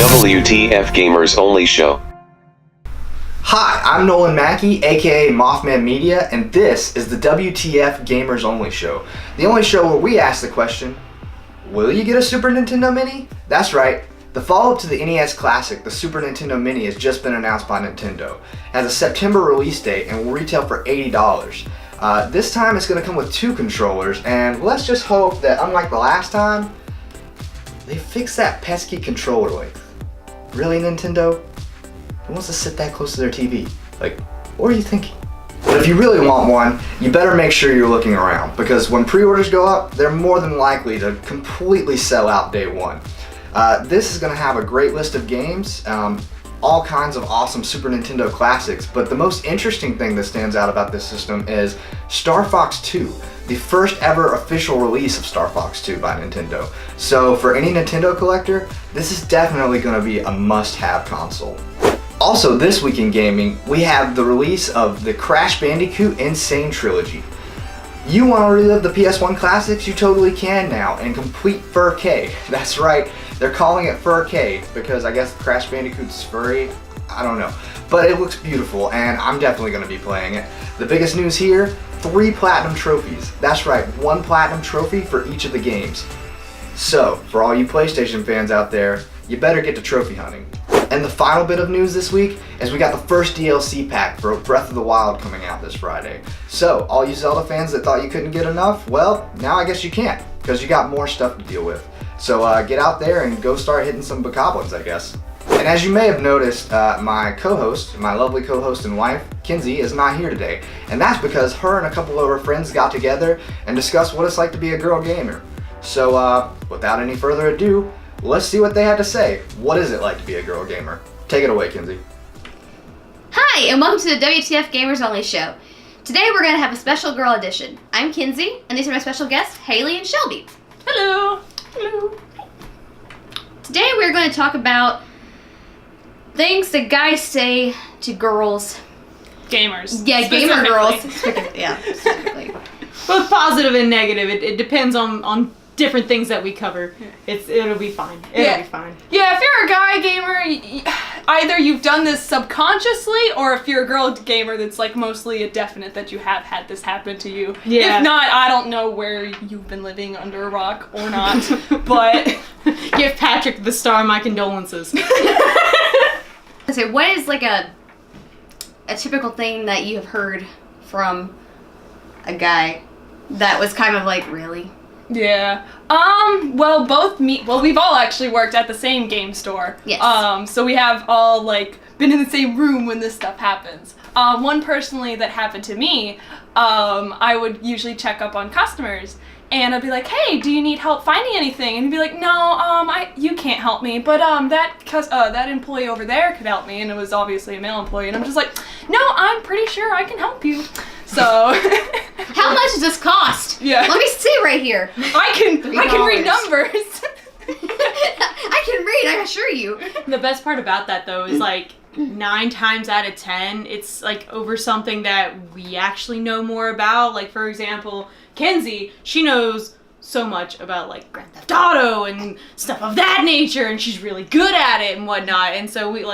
WTF Gamers Only Show. Hi, I'm Nolan Mackey, aka Mothman Media, and this is the WTF Gamers Only Show. The only show where we ask the question, will you get a Super Nintendo Mini? That's right, the follow-up to the NES Classic, the Super Nintendo Mini, has just been announced by Nintendo. It has a September release date and will retail for $80. This time it's going to come with two controllers, and let's just hope that, unlike the last time, they fix that pesky controller length. Really, Nintendo? Who wants to sit that close to their TV? Like, what are you thinking? But if you really want one, you better make sure you're looking around, because when pre-orders go up, they're more than likely to completely sell out day one. This is going to have a great list of games, all kinds of awesome Super Nintendo classics, but the most interesting thing that stands out about this system is Star Fox 2, the first ever official release of Star Fox 2 by Nintendo. So for any Nintendo collector, this is definitely going to be a must-have console. Also this week in gaming, we have the release of the Crash Bandicoot N. Sane Trilogy. You want to relive the PS1 classics? You totally can now, in complete 4K. That's right, they're calling it 4K because I guess Crash Bandicoot's furry. I don't know. But it looks beautiful, and I'm definitely going to be playing it. The biggest news here, 3 platinum trophies. That's right, 1 platinum trophy for each of the games. So, for all you PlayStation fans out there, you better get to trophy hunting. And the final bit of news this week is we got the first DLC pack for Breath of the Wild coming out this Friday. So, all you Zelda fans that thought you couldn't get enough, well, now I guess you can't, because you got more stuff to deal with. So get out there and go start hitting some bokoblins, I guess. And as you may have noticed, my co-host, my lovely co-host and wife, Kenzie, is not here today. And that's because her and a couple of her friends got together and discussed what it's like to be a girl gamer. So without any further ado, let's see what they had to say. What is it like to be a girl gamer? Take it away, Kenzie. Hi, and welcome to the WTF Gamers Only Show. Today we're going to have a special girl edition. I'm Kenzie, and these are my special guests, Haley and Shelby. Hello. Hello. Today we're going to talk about things that guys say to girls. Gamers. Yeah, gamer girls. Specifically. Both positive and negative. It depends on different things that we cover. It'll be fine. It'll be fine. Yeah, if you're a guy gamer, either you've done this subconsciously, or if you're a girl gamer, that's like mostly a definite that you have had this happen to you. Yeah. If not, I don't know where you've been living under a rock or not, but give Patrick the star my condolences. So what is like a typical thing that you have heard from a guy that was kind of like, really? yeah. Well, we've all actually worked at the same game store. Yes. So we have all, like, been in the same room when this stuff happens. One personally that happened to me, I would usually check up on customers, and I'd be like, hey, do you need help finding anything? And he'd be like, no, you can't help me, but that employee over there could help me, and it was obviously a male employee, and I'm just like, no, I'm pretty sure I can help you. So how much does this cost? Yeah. Let me see right here. I can read numbers. I can read, I assure you. The best part about that, though, is like 9 times out of 10, it's like over something that we actually know more about. Like, for example, Kenzie, she knows so much about like Grand Theft Auto and stuff of that nature, and she's really good at it and whatnot. And so we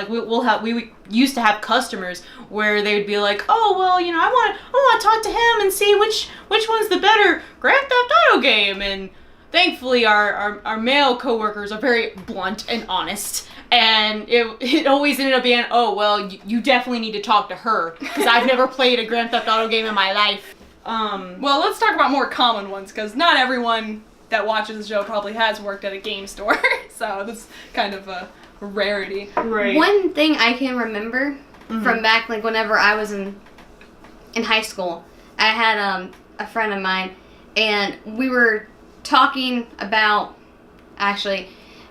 used to have customers where they would be like, oh well, I want to talk to him and see which one's the better Grand Theft Auto game. And thankfully our male coworkers are very blunt and honest, and it always ended up being, oh well, you definitely need to talk to her because I've never played a Grand Theft Auto game in my life. Well, let's talk about more common ones, because not everyone that watches the show probably has worked at a game store, so that's kind of a rarity. Right. One thing I can remember from back, like, whenever I was in high school, I had a friend of mine, and we were talking about, actually,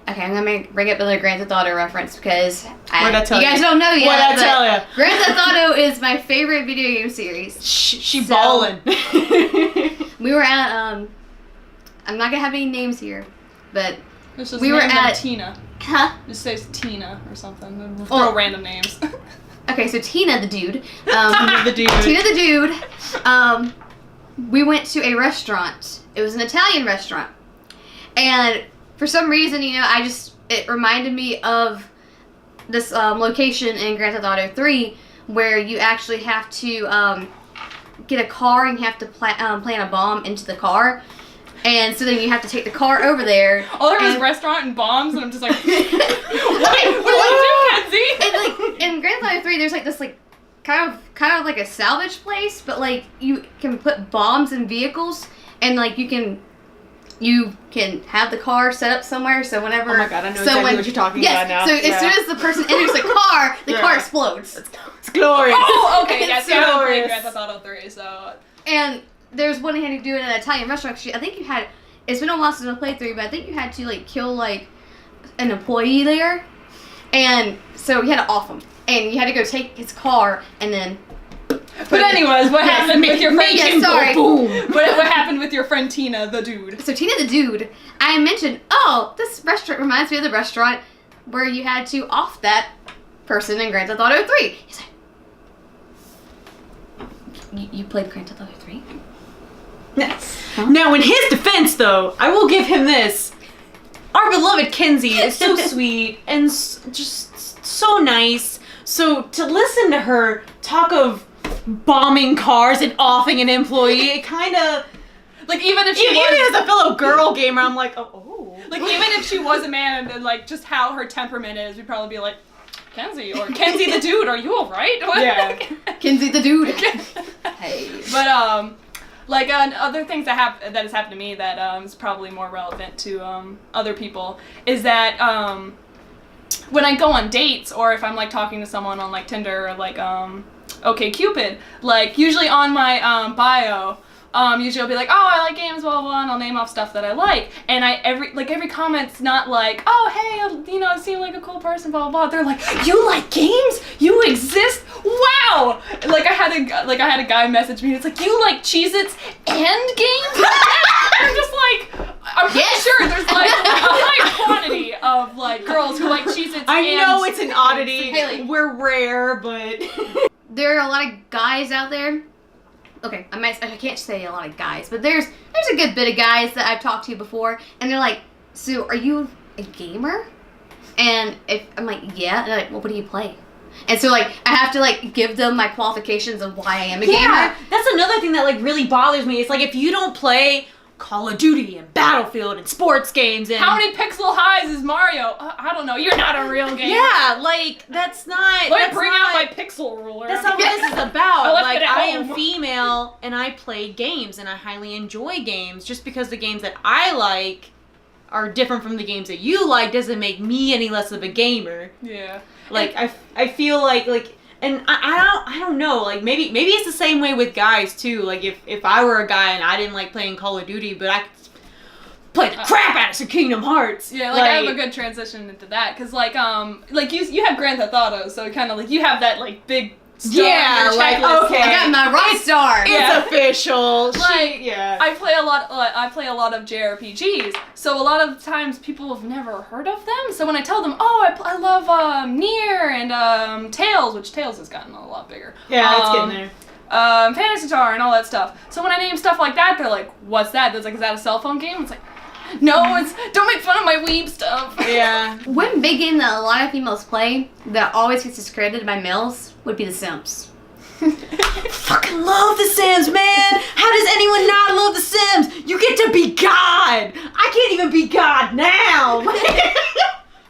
okay, I'm gonna bring up another Grand Theft Auto reference because you guys don't know yet. What'd I tell ya? Grand Theft Auto is my favorite video game series. She ballin'. We were at I'm not gonna have any names here, but Let's just we were name them at Tina. Huh? Just say Tina or something. We'll throw random names. Okay, so Tina the dude. Tina the dude. Tina the dude. We went to a restaurant. It was an Italian restaurant, and for some reason, it reminded me of this location in Grand Theft Auto 3 where you actually have to get a car and you have to plant a bomb into the car. And so then you have to take the car over there. All there was restaurant and bombs, and I'm just like, what did you do, Kenzie? And like in Grand Theft Auto 3, there's like this like kind of like a salvage place, but like you can put bombs in vehicles, and like you can have the car set up somewhere, so whenever Oh my god, I know exactly what you're talking about now. So as soon as the person enters the car, the car explodes. It's glorious. Oh, okay, yes, It's I haven't played glorious. Grand Theft Auto 3, so... And there's one you had to do in an Italian restaurant. Actually, I think you had. It's been a while since I played 3, but I think you had to like kill like an employee there, and so you had to off him, and you had to go take his car and then. But anyways, what happened with your friend? Yeah, sorry. Boom. What happened with your friend Tina, the dude? So Tina the dude, I mentioned, this restaurant reminds me of the restaurant where you had to off that person in Grand Theft Auto 3. He's like, you played Grand Theft Auto 3? Yes. Now, in his defense, though, I will give him this. Our beloved Kenzie is so sweet and just so nice. So to listen to her talk of bombing cars and offing an employee, it kind of Like, even if she even was... as a fellow girl gamer, I'm like, oh. Like, even if she was a man and, like, just how her temperament is, we'd probably be like, Kenzie, or Kenzie the dude, are you alright? Yeah. Kenzie the dude. Hey. But, like, other things that has happened to me that is probably more relevant to other people is that when I go on dates, or if I'm like talking to someone on like Tinder or like OkCupid, like usually on my bio, usually I'll be like, oh, I like games, blah, blah, blah, and I'll name off stuff that I like. And every comment's not like, oh, hey, you know, you seem like a cool person, blah, blah, blah. They're like, you like games? You exist? Wow! Like I had a guy message me, and it's like, you like Cheez-Its and games? I'm just like, I'm pretty sure there's like a high quantity of like girls who like Cheez-Its I and know it's an oddity. Haley. We're rare, but There are a lot of guys out there. Okay, I can't say a lot of guys, but there's a good bit of guys that I've talked to before, and they're like, so are you a gamer? And if I'm like, yeah, and they're like, well, what do you play? And so like I have to like give them my qualifications of why I am a gamer. That's another thing that like really bothers me. It's like if you don't play Call of Duty and Battlefield and sports games and how many pixel highs is Mario? I don't know. You're not a real gamer. yeah, like that's not. Let that's me bring not, out my pixel ruler. That's not what this is about. I left Like it at I home. am female and I play games and I highly enjoy games. Just because the games that I like are different from the games that you like doesn't make me any less of a gamer. Yeah. Like I feel like and I don't know, like maybe it's the same way with guys too. Like if I were a guy and I didn't like playing Call of Duty, but I could play the crap out of some Kingdom Hearts. Yeah, like I have a good transition into that, cause like you have Grand Theft Auto, so kind of like you have that like big star Yeah, on your like, checklist. okay. I got my rock star. It's Yeah. official. Like, yeah. I play a lot of JRPGs, so a lot of times people have never heard of them. So when I tell them, oh, I love Nier and Tales, which Tales has gotten a lot bigger. Yeah, it's getting there. Fantasy Star and all that stuff. So when I name stuff like that, they're like, what's that? It's like, is that a cell phone game? It's like, no, it's don't make fun of my weeb stuff. Yeah. One big game that a lot of females play that always gets discredited by males would be The Sims. Fucking love The Sims, man! How does anyone not love The Sims? You get to be God! I can't even be God now!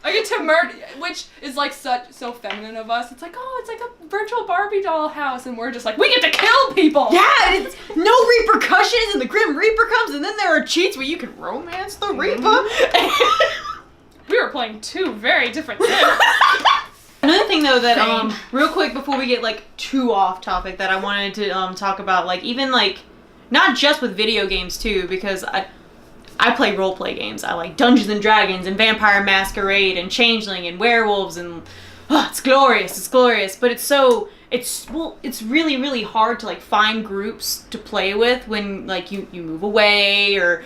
I get to murder, which is like so feminine of us. It's like, oh, it's like a virtual Barbie doll house, and we're just like, we get to kill people. Yeah, it's no repercussions, and the Grim Reaper comes, and then there are cheats where you can romance the Reaper. We were playing two very different Sims. Another thing though that Same. real quick before we get like too off topic that I wanted to talk about, like even like not just with video games too, because I play role play games. I like Dungeons and Dragons and Vampire Masquerade and Changeling and Werewolves and it's glorious, but it's really really hard to like find groups to play with when like you move away or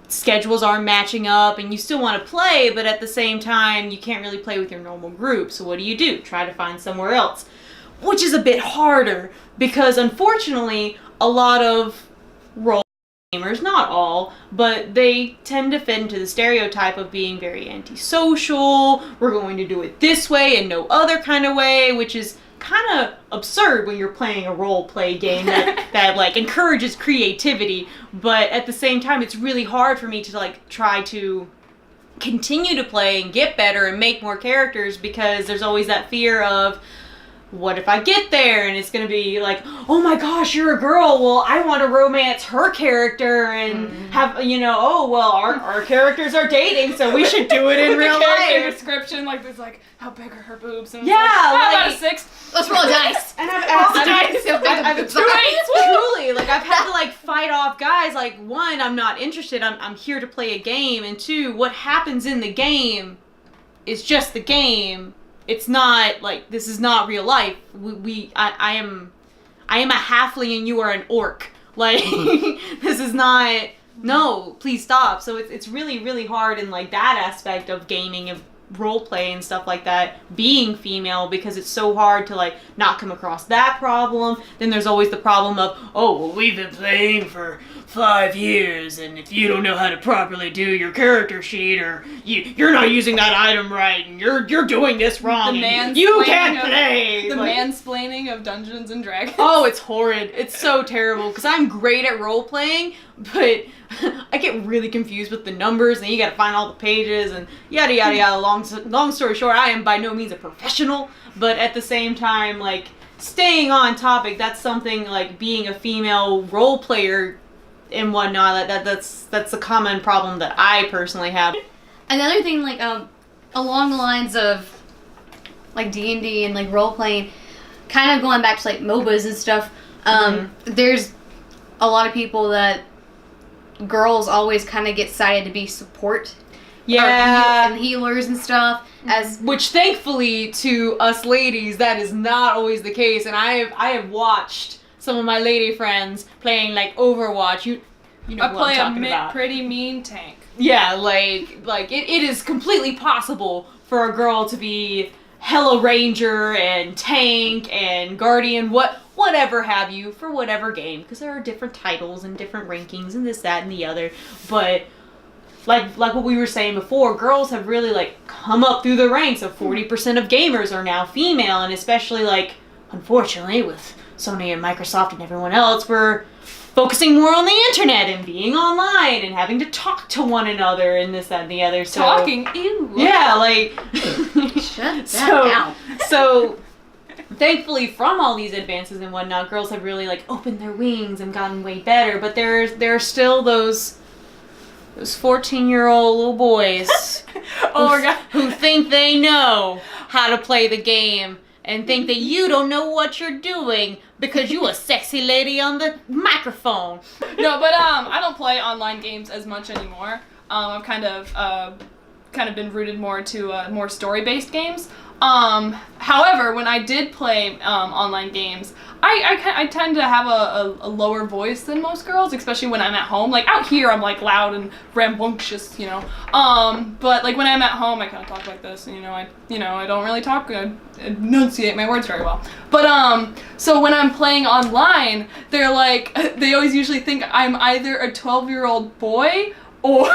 schedules aren't matching up and you still want to play, but at the same time you can't really play with your normal group. So what do? Try to find somewhere else, which is a bit harder because unfortunately a lot of role gamers, not all, but they tend to fit into the stereotype of being very antisocial. We're going to do it this way and no other kind of way, which is kind of absurd when you're playing a role play game that like encourages creativity. But at the same time, it's really hard for me to like try to continue to play and get better and make more characters, because there's always that fear of, what if I get there and it's gonna be like, oh my gosh, you're a girl, well, I want to romance her character and have, you know, oh, well, our characters are dating, so we should do it in real Character life. description, like, there's like, how big are her boobs? And it's Yeah, like, how about a like- 6? Let's roll dice. And I've asked I've truly, like, I've had to like fight off guys, like, one, I'm not interested, I'm here to play a game, and two, what happens in the game is just the game. It's not like, this is not real life. I am a halfling and you are an orc. Like, this is not, no, please stop. So it's really, really hard in like that aspect of gaming, of role play and stuff like that, being female, because it's so hard to like not come across that problem. Then there's always the problem of, oh, well, we've been playing for 5 years, and if you don't know how to properly do your character sheet, or you're not using that item right, and you're doing this wrong, and you can't play. The Like, mansplaining of Dungeons and Dragons. oh, it's horrid. It's so terrible, because I'm great at role playing, but I get really confused with the numbers, and you gotta find all the pages, and yada yada yada. Long story short, I am by no means a professional, but at the same time, like, staying on topic, that's something like being a female role player and whatnot, that's a common problem that I personally have. Another thing, like, along the lines of, like, D&D and, like, role-playing, kind of going back to, like, MOBAs and stuff, there's a lot of people that girls always kind of get cited to be support. Yeah. And healers and stuff, as... Which, thankfully, to us ladies, that is not always the case, and I have watched some of my lady friends playing like Overwatch. You know I what play I'm talking about. pretty mean tank. Yeah, like it is completely possible for a girl to be hella ranger and tank and guardian, whatever have you, for whatever game, because there are different titles and different rankings and this, that, and the other. But like what we were saying before, girls have really like come up through the ranks of 40% of gamers are now female, and especially like, unfortunately, with Sony and Microsoft and everyone else, we're focusing more on the internet and being online and having to talk to one another and this, that, and the other. So, Talking? Ew. yeah, like... Shut that down. So, thankfully, from all these advances and whatnot, girls have really, like, opened their wings and gotten way better, but there are still those 14-year-old little boys Oh my god. who think they know how to play the game and think that you don't know what you're doing because you a sexy lady on the microphone. No, but I don't play online games as much anymore. I've kind of been rooted more to more story-based games. However, when I did play online games, I tend to have a lower voice than most girls, especially when I'm at home. Like, out here, I'm, like, loud and rambunctious, you know. But, like, when I'm at home, I kind of talk like this, and, I don't really talk good, enunciate my words very well. But, so when I'm playing online, they're, like, they always usually think I'm either a 12-year-old boy or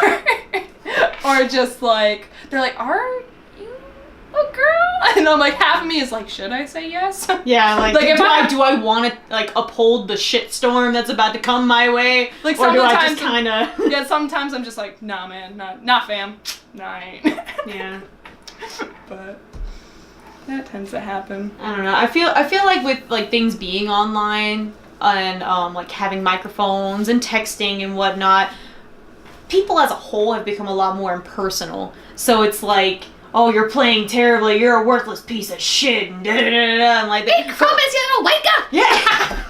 just, like, they're like, are you a girl? And I'm like, half of me is like, should I say yes? Yeah, like, Like, do I want to, like, uphold the shitstorm that's about to come my way? Like, or do I sometimes just kind of... Yeah, sometimes I'm just like, nah, man, nah, fam, nah, I ain't. Yeah. But that tends to happen. I don't know. I feel like with, like, things being online and, like, having microphones and texting and whatnot, people as a whole have become a lot more impersonal. So it's like, oh, you're playing terribly, you're a worthless piece of shit, and da-da-da-da-da, and like... Big comments, you don't wake up! Yeah!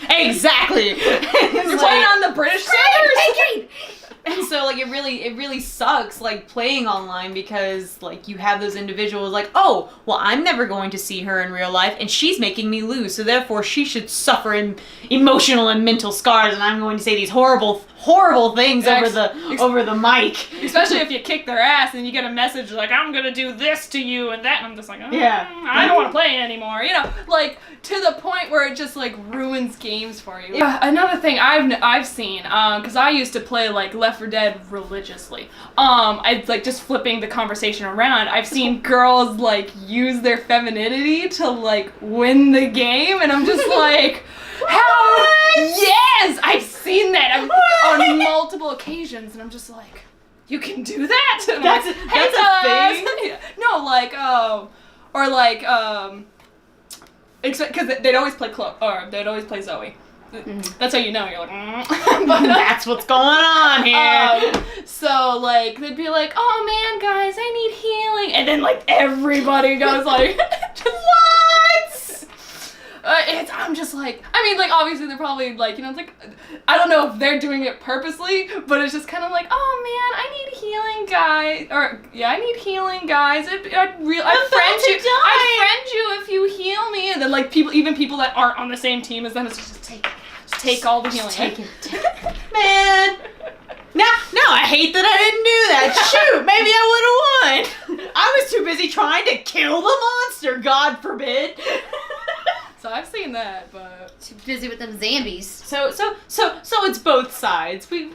Exactly! You're playing on the British servers? And so, like it really sucks like playing online because like you have those individuals like, oh, well, I'm never going to see her in real life and she's making me lose, so therefore she should suffer in emotional and mental scars, and I'm going to say these horrible things over the mic. Especially if you kick their ass and you get a message like, I'm gonna do this to you and that, and I'm just like, Yeah. I don't want to play anymore. You know, like to the point where it just like ruins games for you. Yeah. Another thing I've seen, because I used to play like Left 4 Dead religiously. I like just flipping the conversation around. I've seen girls like use their femininity to like win the game, and I'm just like, how? Yes, I've seen that on multiple occasions, and I'm just like, you can do that? And I'm That's like, a thing? No, like, or like, because they'd always play they'd always play Zoe. That's how you know, you're like, but, That's what's going on here. so like they'd be like, oh man, guys, I need healing, and then like everybody goes like, what? I'm just like, I mean, like obviously they're probably like, you know, it's like, I don't know if they're doing it purposely, but it's just kind of like, oh man, I need healing, guys, or yeah, I need healing, guys. I'd friend you if you heal me, and then like even people that aren't on the same team as them, it's just take all the healing. Take it. Man. No, I hate that I didn't do that. Shoot, maybe I would have won. I was too busy trying to kill the monster, God forbid. So I've seen that, but Too busy with them zombies. So it's both sides. We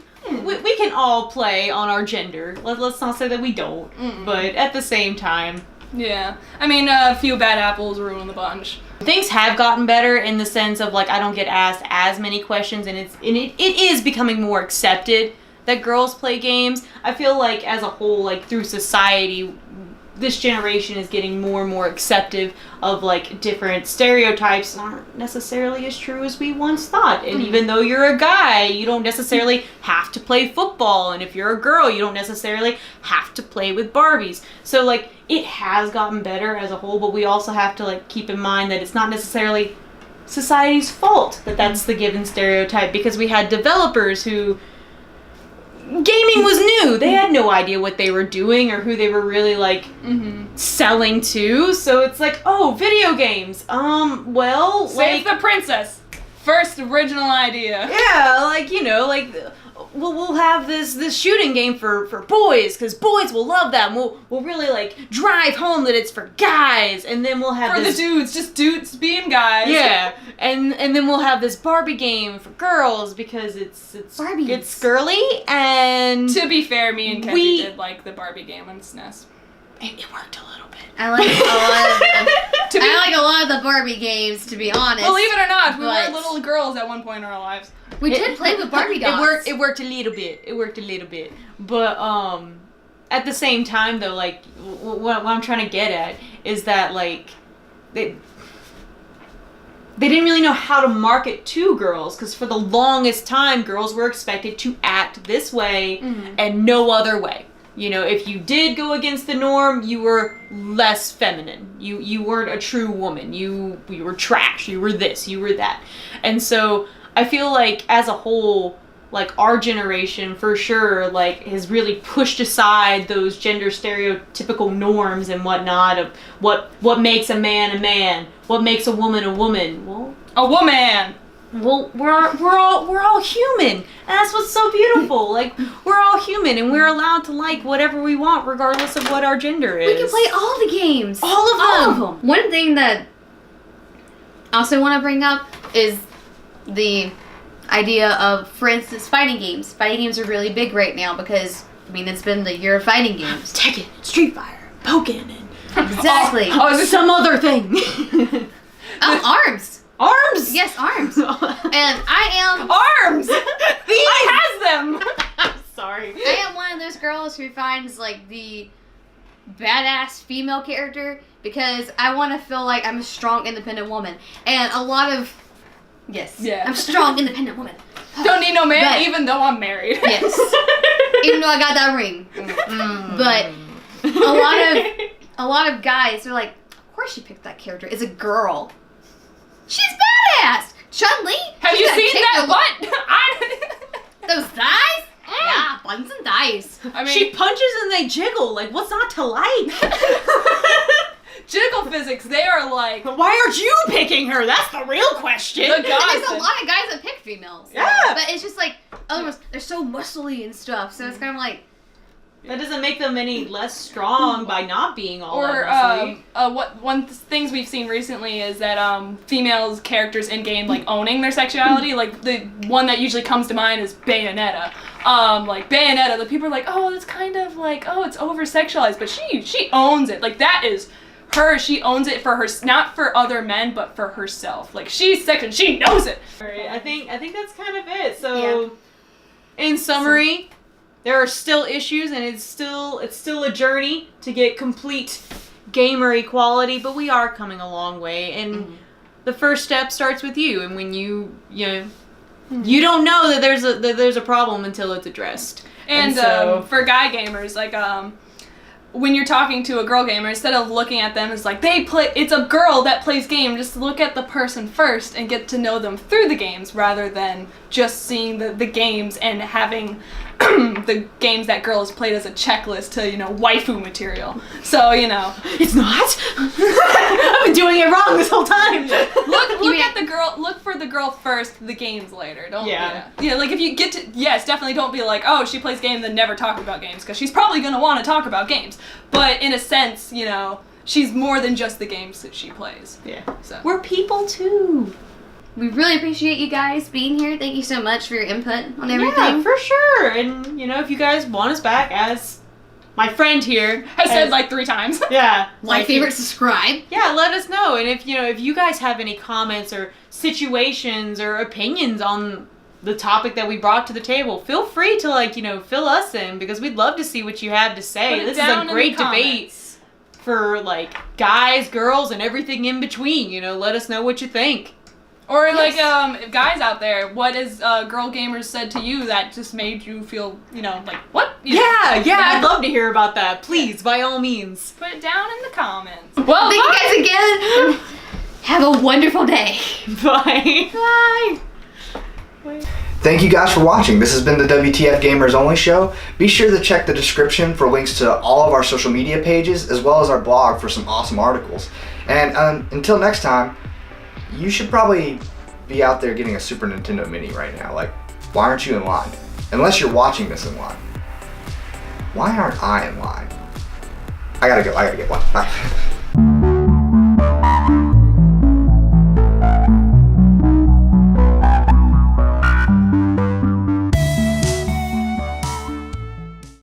can all play on our gender. Let's not say that we don't, but at the same time, yeah. I mean, a few bad apples ruin the bunch. things have gotten better in the sense of like I don't get asked as many questions, and it is becoming more accepted that girls play games. I feel like as a whole, like through society, this generation is getting more and more acceptive of like different stereotypes that aren't necessarily as true as we once thought. And even though you're a guy, you don't necessarily have to play football, and if you're a girl, you don't necessarily have to play with Barbies. So like it has gotten better as a whole, but we also have to like keep in mind that it's not necessarily society's fault that that's the given stereotype, because we had developers who gaming was new. They had no idea what they were doing or who they were really like selling to. So it's like, oh, video games. Well, Save like the Princess. First original idea. yeah, like you know, like we'll have this shooting game for boys, because boys will love that. And we'll really like drive home that it's for guys, and then we'll have For this, the dudes, just dudes being guys. yeah, and then we'll have this Barbie game for girls because it's Barbies. it's girly, and To be fair, me and Kenzie We- did like the Barbie game on SNES. it worked a little bit. I like a lot of them. To be, I like a lot of the Barbie games, to be honest. believe it or not, we were but- little girls at one point in our lives. We did play with Barbie dolls. It worked a little bit. But at the same time though, like what I'm trying to get at is that like they didn't really know how to market to girls, because for the longest time girls were expected to act this way and no other way. You know, if you did go against the norm, you were less feminine. You weren't a true woman. You were trash. You were this. You were that. And so I feel like as a whole, like our generation for sure, like has really pushed aside those gender stereotypical norms and whatnot of what makes a man, what makes a woman. Well, A woman! well, we're all human, and that's what's so beautiful. Like we're all human, and we're allowed to like whatever we want, regardless of what our gender is. We can play all the games. All of them. One thing that I also want to bring up is the idea of, for instance, fighting games. Fighting games are really big right now because, I mean, it's been the year of fighting games. Tekken, Street Fighter, Pokken, and Exactly. some other thing. Oh, arms. Arms. Yes, arms. And I am Arms! I has them! I'm sorry. I am one of those girls who finds like the badass female character because I want to feel like I'm a strong, independent woman. And a lot of Yeah. I'm a strong, independent woman. Don't need no man, But- even though I'm married. Yes, even though I got that ring. But a lot of guys are like, of course she picked that character. It's a girl. She's badass. Chun-Li. Have she's you gonna seen kick that your butt? Those thighs? Yeah, buttons and dice. I mean, She punches and they jiggle. Like, what's not to like? jiggle physics, they are like Why aren't you picking her? That's the real question. the And there's a gods. lot of guys that pick females. Yeah. But it's just like, otherwise, they're so muscly and stuff, so it's kind of like, That doesn't make them any less strong by not being all Or that muscly. things we've seen recently is that females characters in game like owning their sexuality. Like the one that usually comes to mind is Bayonetta. Like Bayonetta, the people are like, oh, it's kind of like, oh, it's over sexualized, but she owns it. Like that is her. She owns it for her, not for other men, but for herself. Like she's sex and she knows it. Alright, I think that's kind of it. So, in summary, there are still issues, and it's still a journey to get complete gamer equality, but we are coming a long way. And the first step starts with you. And when you don't know that there's a problem until it's addressed. And so, for guy gamers, like when you're talking to a girl gamer, instead of looking at them as like it's a girl that plays game, just look at the person first and get to know them through the games rather than just seeing the games and having the games that girl has played as a checklist to, waifu material. So, it's not. I've been doing it wrong this whole time. Look for the girl first, the games later. Don't Yeah. Yeah, like if you get to definitely don't be like, oh, she plays games, then never talk about games, because she's probably gonna want to talk about games. But in a sense, she's more than just the games that she plays. Yeah. So We're people too. we really appreciate you guys being here. Thank you so much for your input on everything. Yeah, for sure. And if you guys want us back, as my friend here I said like 3 times. yeah, Like, favorite, subscribe. Yeah, let us know. And if you guys have any comments or situations or opinions on the topic that we brought to the table, feel free to fill us in, because we'd love to see what you have to say. Put it This down is in a the great debate comments. for guys, girls, and everything in between. Let us know what you think. Or guys out there, what has girl gamers said to you that just made you feel, like what? Yeah, I'd love to hear about that. Please, by all means. Put it down in the comments. Well, Thank you guys again. Have a wonderful day. Bye. Bye. Thank you guys for watching. This has been the WTF Gamers Only Show. Be sure to check the description for links to all of our social media pages, as well as our blog for some awesome articles. And until next time, you should probably be out there getting a Super Nintendo Mini right now. Like, why aren't you in line? Unless you're watching this in line. Why aren't I in line? I gotta go. I gotta get one. Bye.